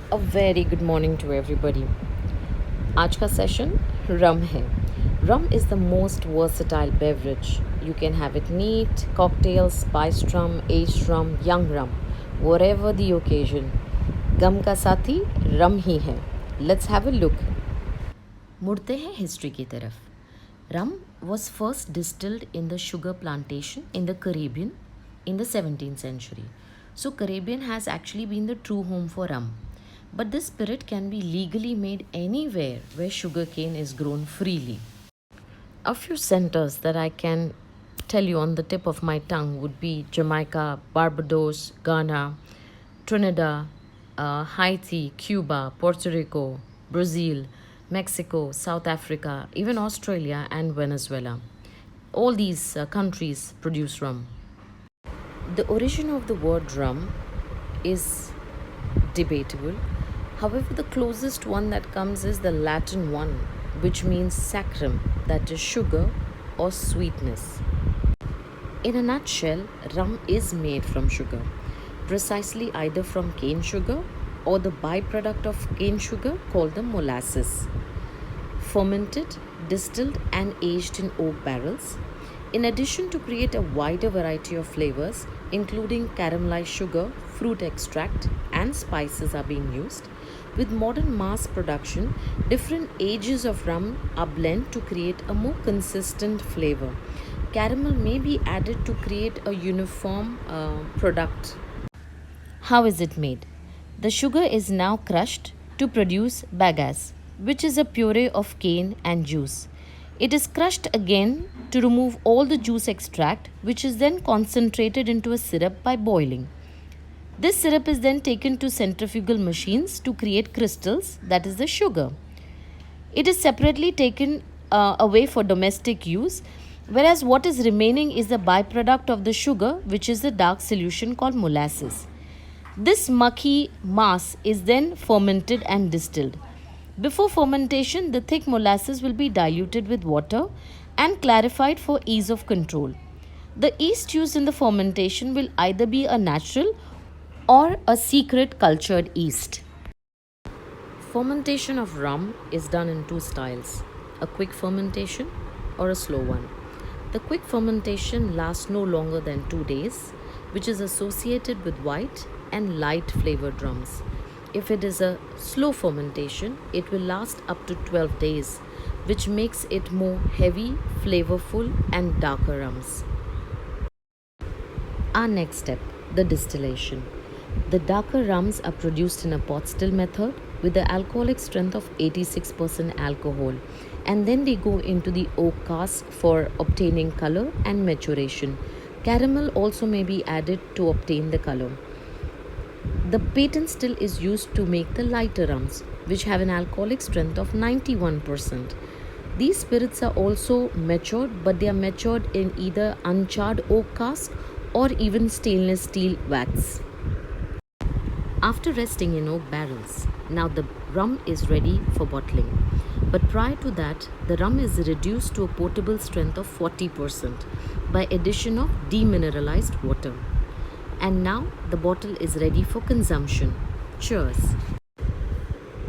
A very good morning to everybody. आज का session रम है. Rum is the most versatile beverage. You can have it neat, cocktail, spiced rum, aged rum, young rum, whatever the occasion. गम का साथी रम ही है. Let's have a look. मुड़ते हैं history की तरफ. Rum was first distilled in the sugar plantation in the Caribbean in the 17th century. So Caribbean has actually been the true home for rum. But this spirit can be legally made anywhere where sugarcane is grown freely. A few centers that I can tell you on the tip of my tongue would be Jamaica, Barbados, Ghana, Trinidad, Haiti, Cuba, Puerto Rico, Brazil, Mexico, South Africa, even Australia and Venezuela. All these countries produce rum. The origin of the word rum is debatable. However, the closest one that comes is the Latin one, which means sacrum, that is sugar or sweetness. In a nutshell, rum is made from sugar, precisely either from cane sugar or the byproduct of cane sugar called the molasses. Fermented, distilled, and aged in oak barrels. In addition, to create a wider variety of flavors, including caramelized sugar, fruit extract, and spices, are being used. With modern mass production, different ages of rum are blended to create a more consistent flavor. Caramel may be added to create a uniform product. How is it made? The sugar is now crushed to produce bagasse, which is a puree of cane and juice. It is crushed again to remove all the juice extract, which is then concentrated into a syrup by boiling. This syrup is then taken to centrifugal machines to create crystals, that is the sugar. It is separately taken away for domestic use, whereas what is remaining is the byproduct of the sugar, which is the dark solution called molasses. This mucky mass is then fermented and distilled. Before fermentation, the thick molasses will be diluted with water and clarified for ease of control. The yeast used in the fermentation will either be a natural or a secret cultured yeast. Fermentation of rum is done in two styles, a quick fermentation or a slow one. The quick fermentation lasts no longer than 2 days, which is associated with white and light flavored rums. If it is a slow fermentation, it will last up to 12 days, which makes it more heavy, flavorful, and darker rums. Our next step, the distillation. The darker rums are produced in a pot still method with the alcoholic strength of 86% alcohol, and then they go into the oak cask for obtaining color and maturation. Caramel also may be added to obtain the color. The patent still is used to make the lighter rums, which have an alcoholic strength of 91%. These spirits are also matured, but they are matured in either uncharred oak cask or even stainless steel vats. After resting in oak barrels, now the rum is ready for bottling. But prior to that, the rum is reduced to a potable strength of 40% by addition of demineralized water. And now the bottle is ready for consumption. Cheers!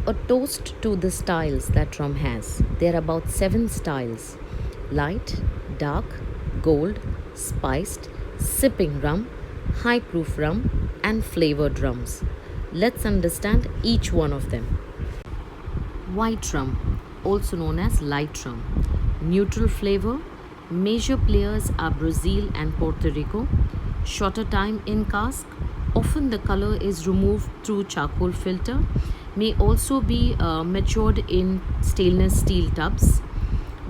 A toast to the styles that rum has. There are about 7 styles: light, dark, gold, spiced, sipping rum, high proof rum, and flavored rums. Let's understand each one of them. White rum, also known as light rum. Neutral flavor. Major players are Brazil and Puerto Rico. Shorter time in cask. Often the color is removed through charcoal filter. May also be matured in stainless steel tubs.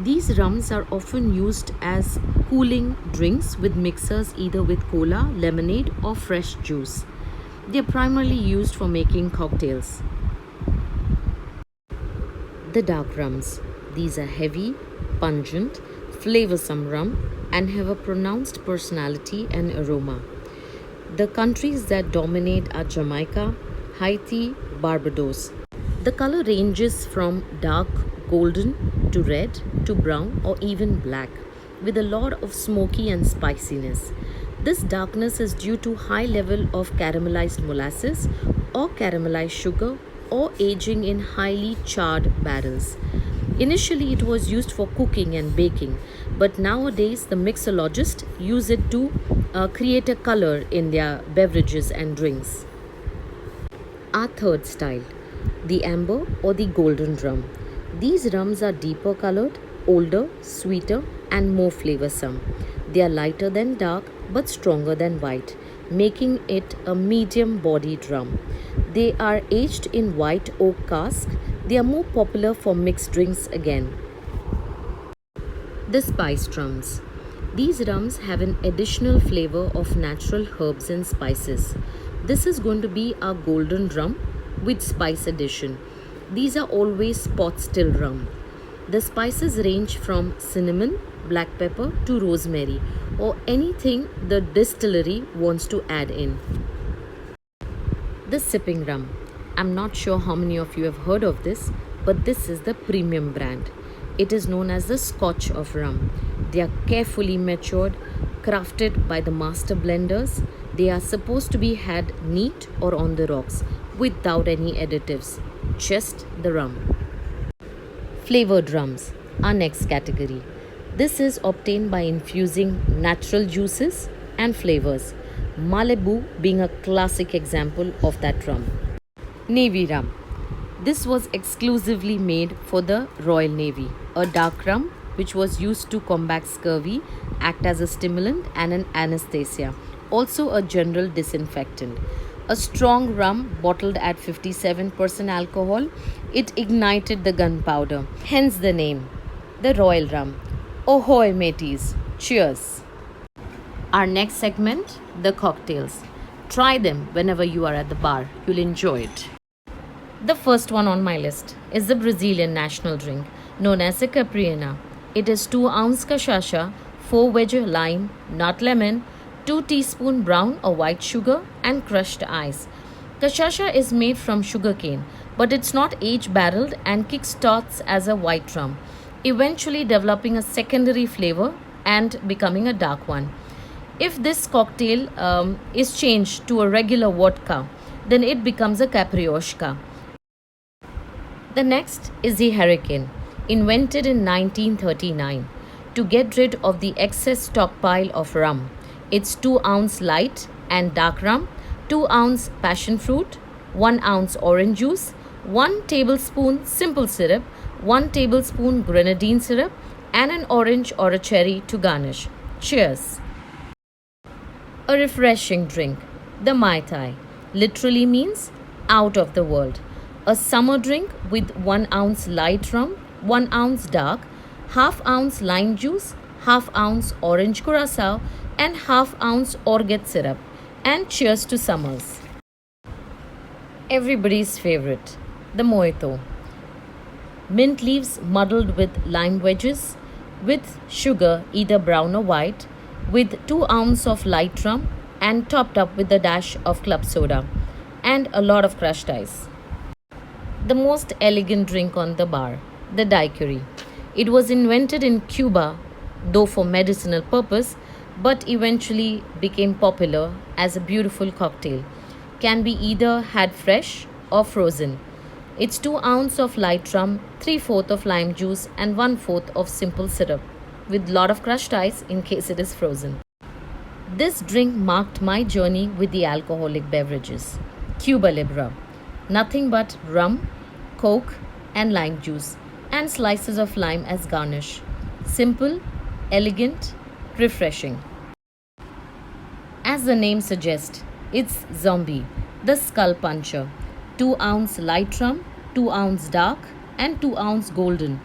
These rums are often used as cooling drinks with mixers, either with cola, lemonade, or fresh juice. They are primarily used for making cocktails. The dark rums. These are heavy, pungent, flavorsome rum and have a pronounced personality and aroma. The countries that dominate are Jamaica, Haiti, Barbados. The color ranges from dark golden to red to brown or even black, with a lot of smoky and spiciness. This darkness is due to high level of caramelized molasses or caramelized sugar or aging in highly charred barrels. Initially, it was used for cooking and baking, but nowadays the mixologists use it to create a color in their beverages and drinks. Our third style, the amber or the golden rum. These rums are deeper colored, older, sweeter, and more flavorsome. They are lighter than dark but stronger than white, making it a medium bodied rum. They are aged in white oak cask. They are more popular for mixed drinks again. The spiced rums. These rums have an additional flavor of natural herbs and spices. This is going to be our golden rum with spice addition. These are always pot still rum. The spices range from cinnamon, black pepper to rosemary or anything the distillery wants to add in. The sipping rum. I'm not sure how many of you have heard of this, but this is the premium brand. It is known as the Scotch of rum. They are carefully matured, crafted by the master blenders. They are supposed to be had neat or on the rocks without any additives, just the rum. Flavored rums, our next category. This is obtained by infusing natural juices and flavors. Malibu being a classic example of that rum. Navy rum. This was exclusively made for the Royal Navy. A dark rum which was used to combat scurvy, act as a stimulant and an anesthesia, also a general disinfectant. A strong rum bottled at 57% alcohol, it ignited the gunpowder, hence the name, the Royal Rum. Ahoy mateys, cheers! Our next segment, the cocktails. Try them whenever you are at the bar, you'll enjoy it. The first one on my list is the Brazilian national drink known as the Capriana. It is 2-ounce cachaça, 4 wedge lime, nut lemon, 2 teaspoon brown or white sugar and crushed ice. Cachaça is made from sugarcane, but it's not age barreled and kickstarts as a white rum, eventually developing a secondary flavor and becoming a dark one. If this cocktail is changed to a regular vodka, then it becomes a caprioshka. The next is the Hurricane, invented in 1939 to get rid of the excess stockpile of rum. It's 2-ounce light and dark rum, 2-ounce passion fruit, 1 ounce orange juice, 1 tablespoon simple syrup, 1 tablespoon grenadine syrup, and an orange or a cherry to garnish. Cheers! A refreshing drink, the Mai Tai, literally means out of the world. A summer drink with 1 ounce light rum, 1 ounce dark, half ounce lime juice, half ounce orange curacao, and half ounce orgeat syrup. And cheers to summers. Everybody's favorite, the Mojito. Mint leaves muddled with lime wedges, with sugar either brown or white, with 2 ounces of light rum and topped up with a dash of club soda and a lot of crushed ice. The most elegant drink on the bar, the daiquiri. It was invented in Cuba, though for medicinal purpose, but eventually became popular as a beautiful cocktail. Can be either had fresh or frozen. It's 2 ounces of light rum, 3/4 of lime juice and 1/4 of simple syrup with lot of crushed ice in case it is frozen. This drink marked my journey with the alcoholic beverages. Cuba Libre. Nothing but rum, coke and lime juice and slices of lime as garnish. Simple, elegant, refreshing. As the name suggests, it's Zombie, the skull puncher. 2 ounce light rum, 2 ounce dark and 2 ounce golden,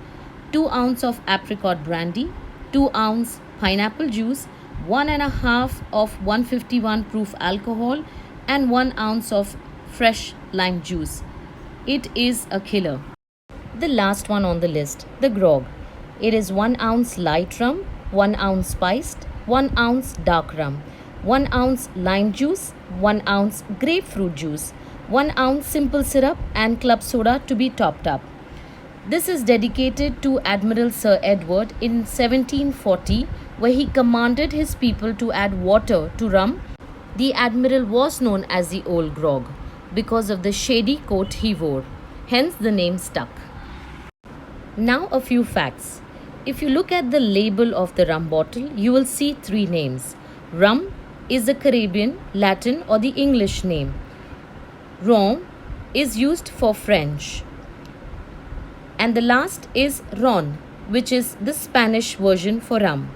2 ounce of apricot brandy, 2 ounce pineapple juice, 1.5 of 151 proof alcohol and 1 ounce of fresh lime juice. It is a killer. The last one on the list, the grog. It is 1 ounce light rum, 1 ounce spiced, 1 ounce dark rum, 1 ounce lime juice, 1 ounce grapefruit juice, 1 ounce simple syrup and club soda to be topped up. This is dedicated to Admiral Sir Edward in 1740, where he commanded his people to add water to rum. The Admiral was known as the Old Grog because of the shady coat he wore. hence the name stuck. Now, a few facts. If you look at the label of the rum bottle, you will see three names. Rum is the Caribbean, Latin, or the English name. Ron is used for French. And the last is Ron, which is the Spanish version for rum.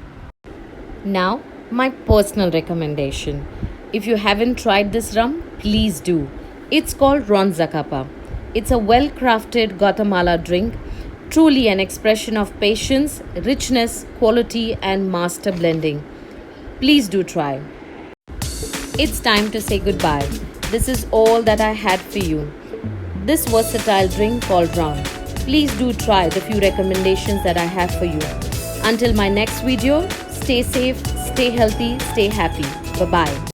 Now, my personal recommendation. If you haven't tried this rum, please do. It's called Ron Zacapa. It's a well crafted Guatemala drink, truly an expression of patience, richness, quality, and master blending. Please do try. It's time to say goodbye. This is all that I had for you. This versatile drink called rum. Please do try the few recommendations that I have for you. Until my next video, stay safe, stay healthy, stay happy. Bye bye.